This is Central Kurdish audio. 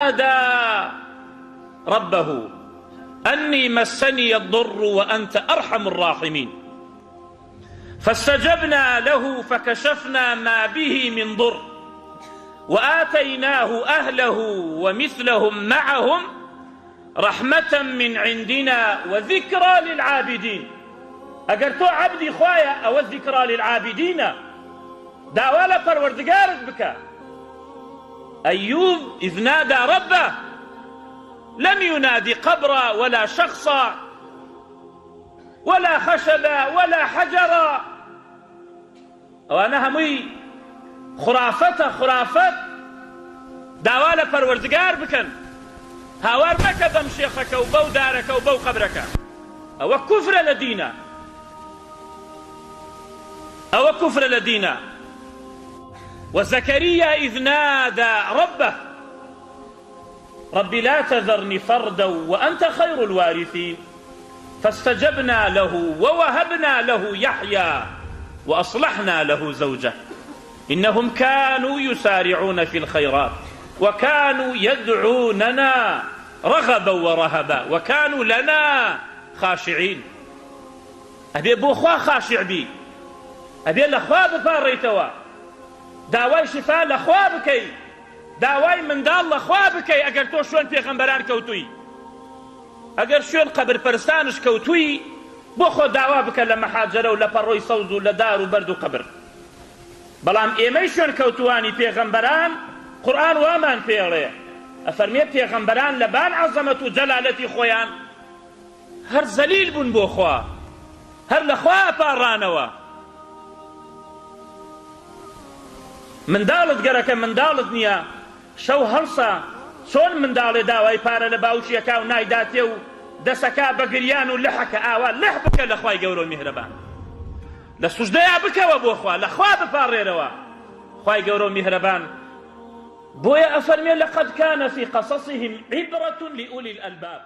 نادى ربه أني مسني الضر وأنت أرحم الراحمين فاستجبنا له فكشفنا ما به من ضر وآتيناه أهله ومثلهم معهم رحمة من عندنا وذكرى للعابدين. أجر تو عبدي خوايا أو الذكرى للعابدين داوالا پروردگارت بك. أيوب إذ نادى ربه لم ينادي قبرا ولا شخصا ولا خشبا ولا حجرا، وأنا همي خرافة داوالا پروردگار بكن هاوار مكة بم شيخك وبو دارك وبو قبرك. أو كفر لدينا وزكريا إذ نادى ربه رب لا تذرني فردا وأنت خير الوارثين فاستجبنا له ووهبنا له يحيى وأصلحنا له زوجه إنهم كانوا يسارعون في الخيرات وكانوا يدعوننا رغبا ورهبا وكانوا لنا خاشعين. أبي بو خوا خاشع بي، أبي لخوا بفاريتوا داوای شفا لخوا بکەی، داوای منداڵ لەخوا بکەی. ئەگەر تۆ شوێن پێغەمبەران کەوتووی، ئەگەر شوێن قەبرپەرستانش کەوتووی، بۆ خۆ داوا بکە لە مەحاجەرە و لە پەڕۆی سەوز و لە دار و بەرد و قەبر. بەڵام ئێمەی شوێن کەوتوانی پێغەمبەران قورئان وامان پێڵێ، ئەفەرمێ پێغەمبەران لەبان عەزەمەت و جەلالەتی خۆیان هەر زەلیل بوون بۆ خوا، هەر لەخوا پاڕانەوە. منداڵت گەرەکە منداڵت نییە، شەو هەڵسا چۆن منداڵێ داوای پارە لە باوشیەکە و نایداتێ و دەسەکە بە گریان و لەحەکە ئاوا لەح بکە لە خوای گەورە و میهرەبان، لە سوژدەیا بکەوە بۆ خوا، لەخوا بپاڕێرەوە خوای گەورە و میهرەبان. بۆیە ئەفەرمێ لەقەد کانە فی قەسەسیهم عیبرەة لئولی الئەلباب.